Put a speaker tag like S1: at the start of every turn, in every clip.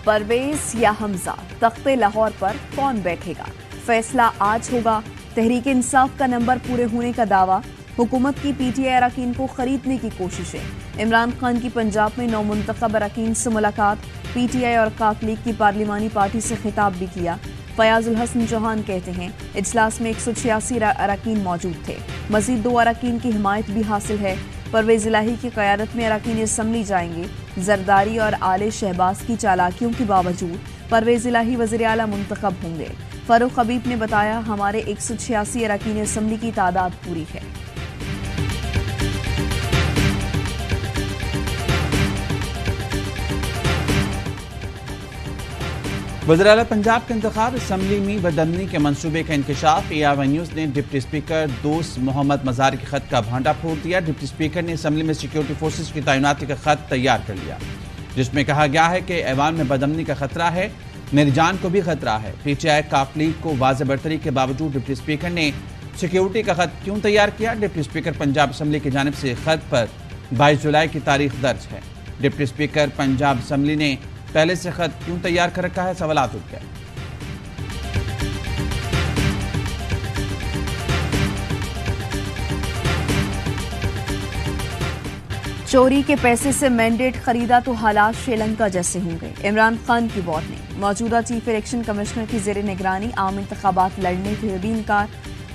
S1: परवेज या हमजा, तख्ते लाहौर पर कौन बैठेगा? फैसला आज होगा। तहरीक इंसाफ का नंबर पूरे होने का दावा। हुकूमत की पीटीआई अरकान को खरीदने की कोशिशें। इमरान खान की पंजाब में नौमुंतखब अरकान से मुलाकात। पीटीआई और काफ लीग की पार्लिमानी पार्टी से खिताब भी किया। फयाजुल हसन चौहान कहते हैं इजलास में 186 अरकान मौजूद थे। मजीद 2 अरकान की हिमायत भी हासिल है। परवेज इलाही की क़यादत में अरकान असम्बली जाएंगे। जरदारी और आले शहबाज की चालाकियों के बावजूद परवेज इलाही वज़ीर आला मुंतखब होंगे। फारूक हबीब ने बताया हमारे 186 अरकान असम्बली की तादाद पूरी है।
S2: वज़ीर आला पंजाब के इंतखाब असम्बली में बदअमनी के मंसूबे का इंकशाफ। AR1 न्यूज़ ने डिप्टी स्पीकर दोस्त मोहम्मद मज़ार के खत का भांडा फोड़ दिया। डिप्टी स्पीकर ने असम्बली में सिक्योरिटी फोर्सेज की तैनाती का खत तैयार कर लिया, जिसमें कहा गया है कि ऐवान में बदअमनी का खतरा है, मेरी जान को भी खतरा है। पीटीआई काफ लीग को वाज़ेह बरतरी के बावजूद डिप्टी स्पीकर ने सिक्योरिटी का खत क्यों तैयार किया? डिप्टी स्पीकर पंजाब असम्बली की जानिब से खत पर 22 जुलाई की तारीख दर्ज है। डिप्टी स्पीकर पंजाब असम्बली ने पहले से खत क्यों तैयार कर रखा है? सवाल उठ गए।
S1: चोरी के पैसे से मैंडेट खरीदा तो हालात श्रीलंका जैसे होंगे। इमरान खान की वार्निंग। मौजूदा चीफ इलेक्शन कमिश्नर की जेर निगरानी आम इंतखाबात लड़ने से भी इनकार।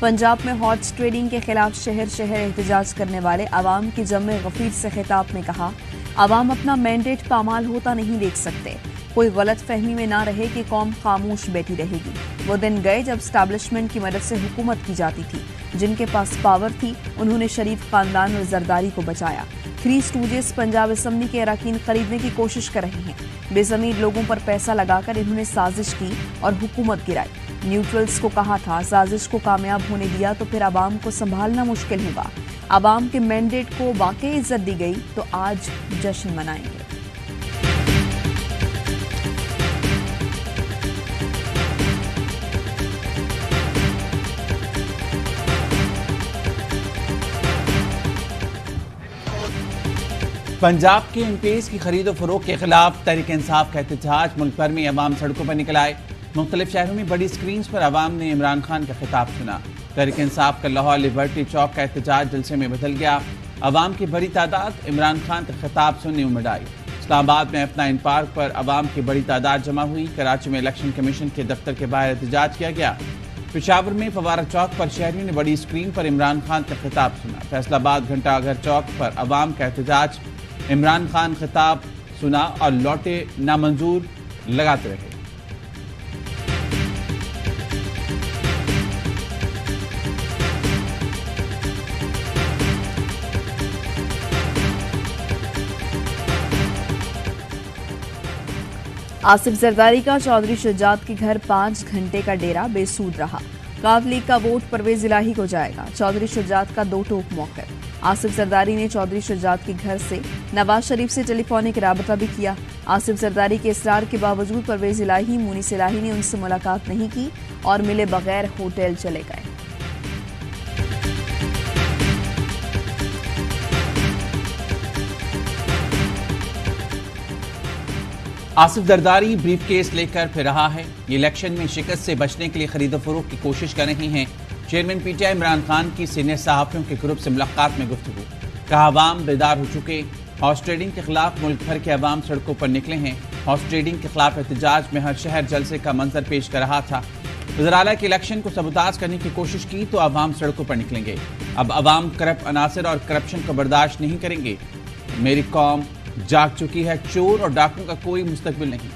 S1: पंजाब में हॉर्स ट्रेडिंग के खिलाफ शहर शहर एहतजाज करने वाले अवाम की जम्मे गफीर से खिताब में कहा अवाम अपना मैंडेट पामाल होता नहीं देख सकते। कोई गलत फहमी में ना रहे कि कौम खामोश बैठी रहेगी। वो दिन गए जब स्टैब्लिशमेंट की मदद से हुकूमत की जाती थी। जिनके पास पावर थी उन्होंने शरीफ खानदान और जरदारी को बचाया। 3 स्टूडेंट्स पंजाब असम्बली के अरकान खरीदने की कोशिश कर रहे हैं। बेज़मीर लोगों पर पैसा लगाकर इन्होंने साजिश की और हुकूमत गिराई। न्यूट्रल्स को कहा था साजिश को कामयाब होने दिया तो फिर अवाम को संभालना मुश्किल होगा। अवाम के मैंडेट को वाकई इज्जत दी गई तो आज जश्न मनाएंगे।
S2: पंजाब के MPs की खरीदो फरोख्त के खिलाफ तहरीक इंसाफ का एहतजाज। मुल्क भर में अवाम सड़कों पर निकल आए। मुख्तलिफ शहरों में बड़ी स्क्रीन पर अवाम ने इमरान खान का खिताब सुना। तहरीक इंसाफ का लाहौर लिबर्टी चौक का एहतजाज जलसे में बदल गया। अवाम की बड़ी तादाद इमरान खान का खिताब सुनने उमड़ आई। इस्लामाबाद में F9 पार्क पर अवाम की बड़ी तादाद जमा हुई। कराची में इलेक्शन कमीशन के दफ्तर के बाहर एहतजाज किया गया। पेशावर में फवारा चौक पर शहरियों ने बड़ी स्क्रीन पर इमरान खान का खिताब सुना। फैसलाबाद घंटाघर चौक पर अवाम का एहतजाज। इमरान खान खिताब सुना और लौटे नामंजूर लगाते रहे।
S1: आसिफ जरदारी का चौधरी शुजात के घर 5 घंटे का डेरा बेसूद रहा। काफ लीग का वोट परवेज इलाही को जाएगा। चौधरी शुजात का 2 टोक मौक़िफ़। आसिफ जरदारी ने चौधरी शुजात के घर से नवाज शरीफ से टेलीफोनिक राबता भी किया। आसिफ जरदारी के इसरार के बावजूद परवेज इलाही मुनीस इलाही ने उनसे मुलाकात नहीं की और मिले बगैर होटल चले गए।
S2: आसिफ जरदारी ब्रीफ केस लेकर फिर रहा है। ये इलेक्शन में शिकस्त से बचने के लिए खरीदो फरोख्त की कोशिश कर रहे हैं। चेयरमैन पीटीआई इमरान खान की सीनियर सहाफ़ियों के ग्रुप से मुलाकात में गुफ्तगू। कहा अवाम बेदार हो चुके। हॉर्स ट्रेडिंग के खिलाफ मुल्क भर के अवाम सड़कों पर निकले हैं। हॉर्स ट्रेडिंग के खिलाफ एहतजाज में हर शहर जलसे का मंजर पेश कर रहा था। वज़ीर आला के इलेक्शन को सबूताज करने की कोशिश की तो अवाम सड़कों पर निकलेंगे। अब अवाम करप्ट अनासर और करप्शन को बर्दाश्त नहीं करेंगे। मेरी कौम जाग चुकी है। चोर और डाकुओं का कोई मुस्तकबिल नहीं।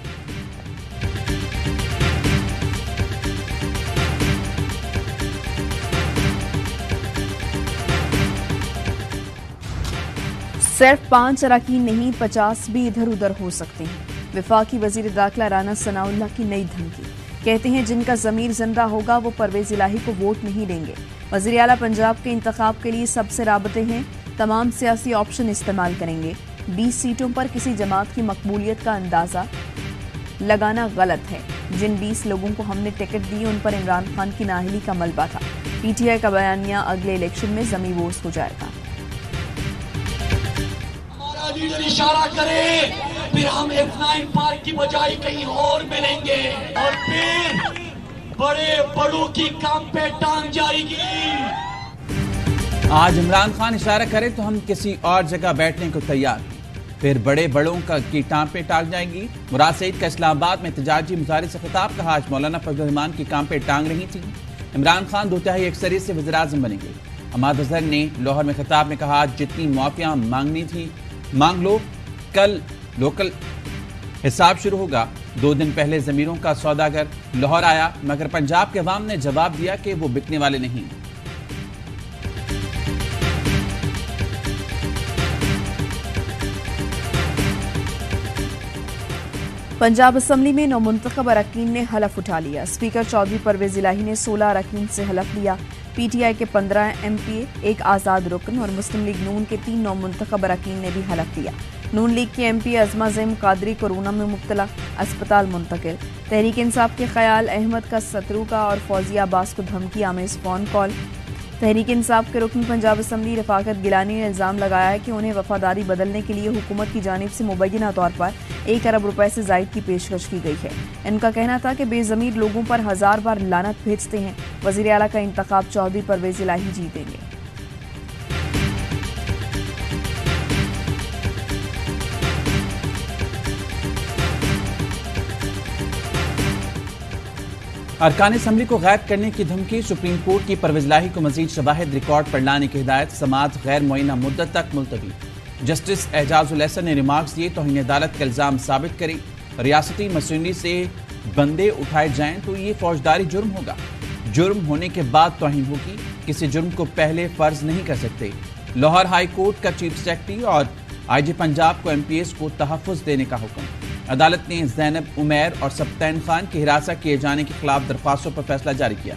S1: सिर्फ 5 अरकान नहीं 50 भी इधर उधर हो सकते हैं। वफाकी वजीर दाखिला राना सनाउल्लाह की नई धमकी। कहते हैं जिनका ज़मीर जिंदा होगा वो परवेज इलाही को वोट नहीं देंगे। वज़ीर आला पंजाब के इंतखाब के लिए सबसे राबते हैं। तमाम सियासी ऑप्शन इस्तेमाल करेंगे। 20 सीटों पर किसी जमात की मकबूलियत का अंदाजा लगाना गलत है। जिन 20 लोगों को हमने टिकट दी उन पर इमरान खान की नाअहली का मलबा था। पीटीआई का बयानिया अगले इलेक्शन में ज़मीं बोर्स हो जाएगा।
S3: लीडर इशारा करे, फिर हम F9 पार्क की बजाय कहीं और मिलेंगे और फिर बड़े बड़ों की काम पे टांग जाएगी।
S2: आज इमरान खान इशारा करे तो हम किसी और जगह बैठने को तैयार हैं, फिर बड़े बड़ों की टांपें टांग जाएंगी। मुराद सईद का इस्लामाबाद में एहतजाजी मुजाहरे से खिताब, कहा आज मौलाना फजल रहमान की टांपें टांग रही थी। इमरान खान 2/3 अक्सरियत से वज़ीर-ए-आज़म बनेंगे। हमाद अजहर ने लाहौर में खिताब में कहा जितनी मुआफियां मांगनी थी मांग लो, कल लोकल हिसाब शुरू होगा। 2 दिन पहले ज़मीरों का सौदागर लाहौर आया, मगर पंजाब के अवाम ने जवाब दिया कि वो बिकने वाले नहीं।
S1: पंजाब असम्बली में नौमुंतखब अरकान ने हलफ उठा लिया। स्पीकर चौधरी परवेज इलाही ने 16 अरकान से हलफ लिया। पीटीआई के 15 एमपीए, 1 आज़ाद रुकन और मुस्लिम लीग नून के 3 नौमुंतखब अरकान ने भी हलफ लिया। नून लीग की एमपी अज़मा ज़ैम कादरी कोरोना में मुब्तला, अस्पताल मुंतकिल। तहरीक इंसाफ के ख्याल अहमद का सतरू का और फौजिया अब्बास को धमकी आमेज फोन कॉल। तहरीक इंसाफ के रुकन पंजाब असम्बली रफाकत गिलानी ने इल्ज़ाम लगाया है कि उन्हें वफादारी बदलने के लिए हुकूमत की जानिब से मुबैना तौर पर 1 अरब रुपए से जायद की पेशकश की गई है। इनका कहना था कि बेज़मीर लोगों पर 1000 बार लानत भेजते हैं। वज़ीर आला का इंतखाब चौधरी परवेज इलाही जीतेंगे।
S2: अरकान असम्बली को गैब करने की धमकी, सुप्रीम कोर्ट की परवेज इलाही को मजीद शवाहिद रिकॉर्ड पर लाने की हिदायत, समाअत गैर मुअय्यना मुद्दत तक मुलतवी। जस्टिस एजाजुल एहसन ने रिमार्क्स दिए, तौहीन अदालत का इल्ज़ाम साबित करें, रियासती मशीनरी से बंदे उठाए जाएं तो ये फौजदारी जुर्म होगा। जुर्म होने के बाद तौहीन होगी, किसी जुर्म को पहले फर्ज नहीं कर सकते। लाहौर हाई कोर्ट का चीफ सेक्रेटरी और IG पंजाब को MPS को तहफ़्फ़ुज़ देने का हुक्म। अदालत ने ज़ैनब उमैर और सब्तैन खान की हिरासत किए जाने के खिलाफ दरख्वास्तों पर फैसला जारी किया।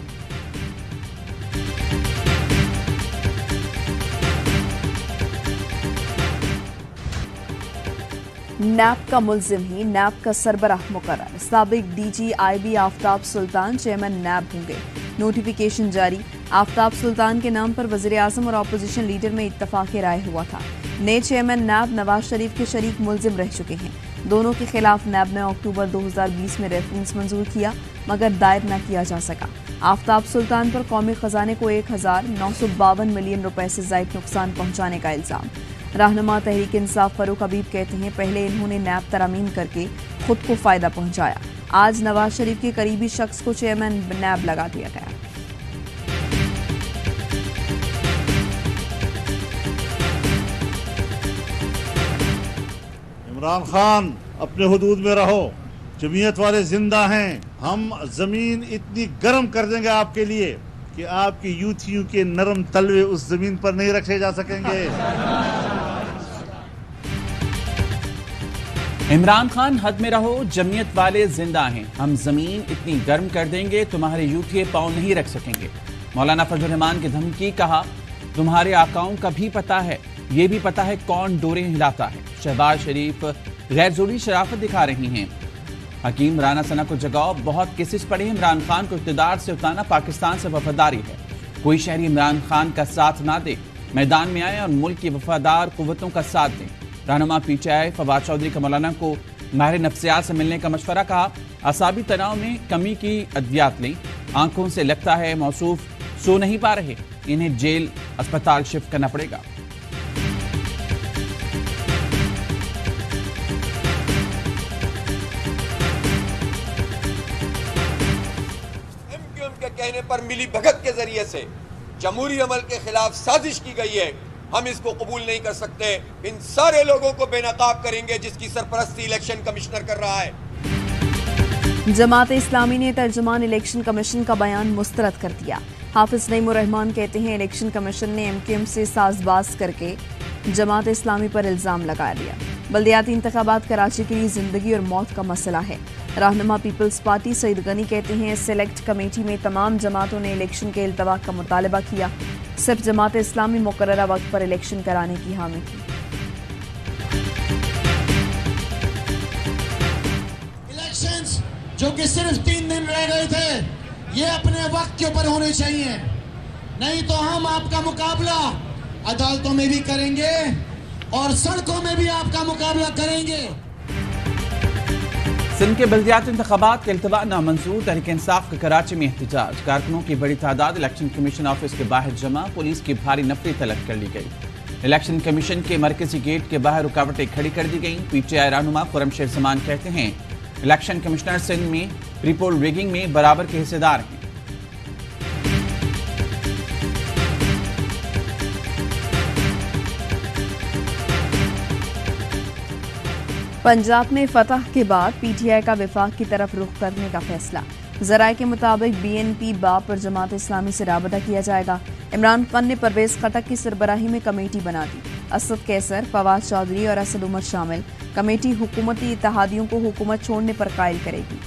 S1: नैब का मुल्जिम ही नैब का सरबराह मुकर्रर। साबिक DG IB आफ्ताब सुल्तान चेयरमैन नैब होंगे। नोटिफिकेशन जारी। आफ्ताब सुल्तान के नाम पर वज़ीर-ए-आज़म और अपोजिशन लीडर में इत्तफाक़ राय हुआ था। नए चेयरमैन नैब नवाज शरीफ के शरीक मुल्जिम रह चुके हैं। दोनों के खिलाफ नैब ने अक्टूबर 2020 में रेफरेंस मंजूर किया, मगर दायर न किया जा सका। आफ्ताब सुल्तान पर कौमी खजाने को 1952 मिलियन रुपए से ज़ायद नुकसान पहुंचाने का इल्ज़ाम। रहनुमा तहरीक इंसाफ फारूक हबीब कहते हैं, पहले इन्होंने नैब तरमीम करके खुद को फायदा पहुंचाया। आज नवाज शरीफ के करीबी शख्स को चेयरमैन नैब लगा दिया गया।
S4: इमरान खान, अपने हुदूद में रहो, जमीयत वाले जिंदा हैं। हम जमीन इतनी गर्म कर देंगे आपके लिए कि आपकी यूथियों के नरम तलवे उस जमीन पर नहीं रखे जा सकेंगे।
S2: इमरान खान, हद में रहो, जमीयत वाले जिंदा हैं। हम जमीन इतनी गर्म कर देंगे तुम्हारे यूथिये पाँव नहीं रख सकेंगे। मौलाना फजल रहमान की धमकी, कहा तुम्हारे आकाओं का भी पता है, ये भी पता है कौन डोरें हिलाता है। शहबाज शरीफ गैर ज़रूरी शराफत दिखा रही हैं। हकीम राना सना को जगाओ, बहुत केसेस पड़े। इमरान खान को इक़्तिदार से उतारना पाकिस्तान से वफादारी है। कोई शहरी इमरान खान का साथ ना दे, मैदान में आए और मुल्क की वफादार कुव्वतों का साथ दें। रहनुमा PTI फवाद चौधरी का मौलाना को माहिर नफ्सियात से मिलने का मशवरा, कहा असाबी तनाव में कमी की अद्वियात लें। आंखों से लगता है मौसूफ सो नहीं पा रहे, इन्हें जेल अस्पताल शिफ्ट करना पड़ेगा।
S5: के कहने पर मिली भगत के जरिए से जमहूरी अमल के खिलाफ साजिश की गई है, हम इसको कबूल नहीं कर सकते। इन सारे लोगों को बेनकाब करेंगे जिसकी सरपरस्ती इलेक्शन कमिश्नर कर रहा है।
S1: जमात इस्लामी ने तर्जुमान इलेक्शन कमीशन का बयान मुस्तरद कर दिया। हाफिज नईमुर रहमान कहते हैं, इलेक्शन कमीशन ने MQM से साजबाज करके जमात इस्लामी पर इल्जाम लगा दिया। बल्दियाती इंतखाबात कराची के लिए जिंदगी और मौत का मसला है। रहनुमा पीपल्स पार्टी सईद गनी कहते हैं, सेलेक्ट कमेटी में तमाम जमातों ने इलेक्शन के इल्तवा का मुतालबा किया, सिर्फ जमात इस्लामी मुकर्ररा वक्त पर इलेक्शन कराने की हामी की।
S6: इलेक्शंस जो कि सिर्फ 3 दिन रह गए थे, ये अपने वक्त के ऊपर होने चाहिए, नहीं तो हम आपका मुकाबला अदालतों में भी करेंगे और सड़कों में भी आपका मुकाबला करेंगे।
S2: सिंध के बल्दियाती इंतखाबात के इल्तवा नामंजूर, तहरीक इंसाफ का कराची में एहतजाज, कारकुनों की बड़ी तादाद इलेक्शन कमीशन ऑफिस के बाहर जमा, पुलिस की भारी नफरी तलब कर ली गई। इलेक्शन कमीशन के मरकजी गेट के बाहर रुकावटें खड़ी कर दी गई। पीटीआई रहनुमा खुर्रमशेर जमान कहते हैं इलेक्शन कमिश्नर सिंध में प्रीपोल रिगिंग में बराबर के हिस्सेदार हैं।
S1: पंजाब में फतह के बाद पीटीआई का विफाक की तरफ रुख करने का फैसला। जराये के मुताबिक बीएनपी बाब पर जमात इस्लामी से राबता किया जाएगा। इमरान खान ने परवेज खटक की सरबराही में कमेटी बना दी। असद कैसर, फवाद चौधरी और असद उमर शामिल। कमेटी हुकूमती इत्तेहादियों को हुकूमत छोड़ने पर कायल करेगी।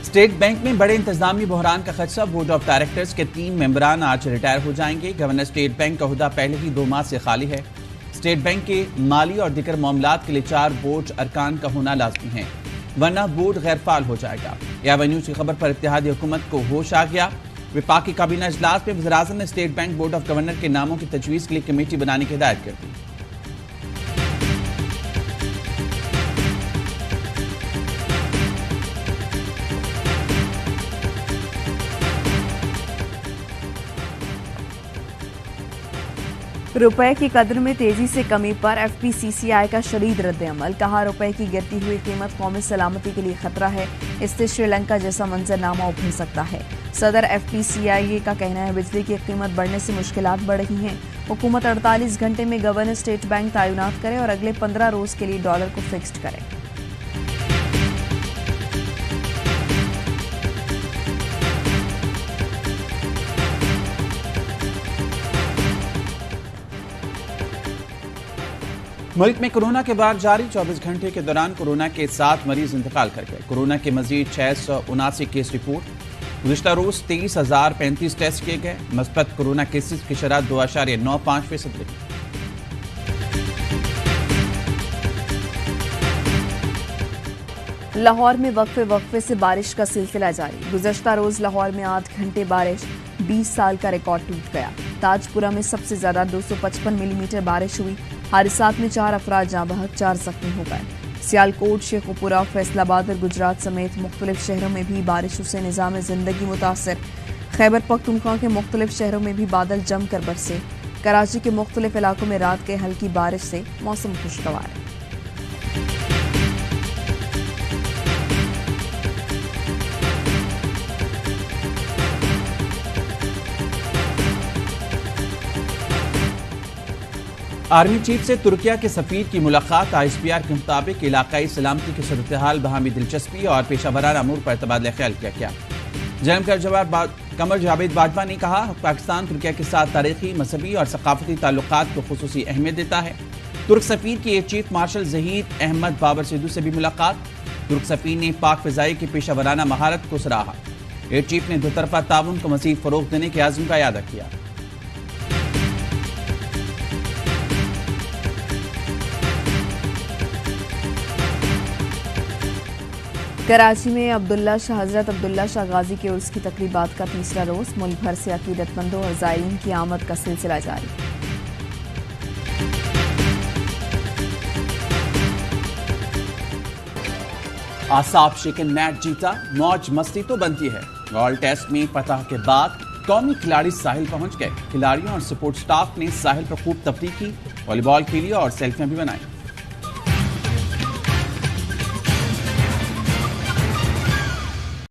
S2: स्टेट बैंक में बड़े इंतजामी बहरान का खदशा, बोर्ड ऑफ डायरेक्टर्स के 3 मेंबरान आज रिटायर हो जाएंगे। गवर्नर स्टेट बैंक का ओहदा पहले ही 2 माह से खाली है। स्टेट बैंक के माली और दीगर मामलात के लिए 4 बोर्ड अरकान का होना लाजमी है, वरना बोर्ड गैर फाल हो जाएगा। एवन न्यूज की खबर पर इत्तेहादी हुकूमत को होश आ गया। विफाकी काबीना इजलास में वज़ीर-ए-आज़म ने state bank board of governor के नामों की तजवीज़ के लिए कमेटी बनाने की हिदायत कर दी।
S1: रुपए की कदर में तेजी से कमी पर एफपीसीसीआई का शदीद रद्द-ए-अमल। कहा रुपए की गिरती हुई कीमत कौमी सलामती के लिए खतरा है, इससे श्रीलंका जैसा मंजरनामा उभर सकता है। सदर एफपीसीसीआई का कहना है बिजली की कीमत बढ़ने से मुश्किलात बढ़ रही हैं। हुकूमत 48 घंटे में गवर्नर स्टेट बैंक तैनात करे और अगले 15 रोज के लिए डॉलर को फिक्स्ड करे।
S2: मुल्क में कोरोना के बाद जारी 24 घंटे के दौरान कोरोना के 7 मरीज इंतकाल कर गए। कोरोना के मजीद 679 केस रिपोर्ट। गुज़िश्ता रोज 23,035 टेस्ट किए गए। मस्बत कोरोना केसेस की शरह 2.95% रही।
S1: लाहौर में वक्फे से बारिश का सिलसिला जारी। गुज़श्ता रोज लाहौर में 8 घंटे बारिश 20 साल का रिकॉर्ड टूट गया। ताजपुरा में सबसे ज्यादा 255 मिलीमीटर बारिश हुई। हादसात में 4 अफराद जाँ बहक, 4 जख्मी हो गए। सियालकोट, शेखुपुरा, फैसलाबाद और गुजरात समेत मुख्तलिफ शहरों में भी बारिशों से निज़ाम जिंदगी मुतासर। खैबर पख्तूनख्वा के मुख्तलिफ शहरों में भी बादल जमकर बरसे। कराची के मुख्तलिफ इलाकों में रात के हल्की बारिश से मौसम खुशगवार है।
S2: आर्मी चीफ से तुर्किया के सफीर की मुलाकात। ISPR के मुताबिक इलाकाई सलामती की सूरत हाल, बहामी दिलचस्पी और पेशावराना अमूर पर तबादला ख्याल किया गया। जनरल कमर जावेद बाजवा ने कहा पाकिस्तान तुर्किया के साथ तारीखी, मजहबी और सकाफती ताल्लुकात को खुसूसी अहमियत देता है। तुर्क सफीर की air chief marshal Zaheer Ahmed Babar Sidhu से भी मुलाकात। तुर्क सफीर ने पाक फिजाई की पेशावराना महारत को सराहा। एयर चीफ ने दोतरफा ताउन को मजीद फरोग देने के आज़म का याद किया।
S1: कराची में हजरत अब्दुल्ला शाह गाजी के उर्स की तकरीबात का 3रा रोज। मुल्क भर से अकीदतमंदों और ज़ायरीन की आमद का सिलसिला जारी।
S2: आसाफ शिकन मैच जीता, मौज मस्ती तो बनती है। वर्ल्ड टेस्ट में फतह के बाद कौमी खिलाड़ी साहिल पहुंच गए। खिलाड़ियों और सपोर्ट स्टाफ ने साहिल पर खूब तफरीह की, वॉलीबॉल खेली और सेल्फियां भी बनाई।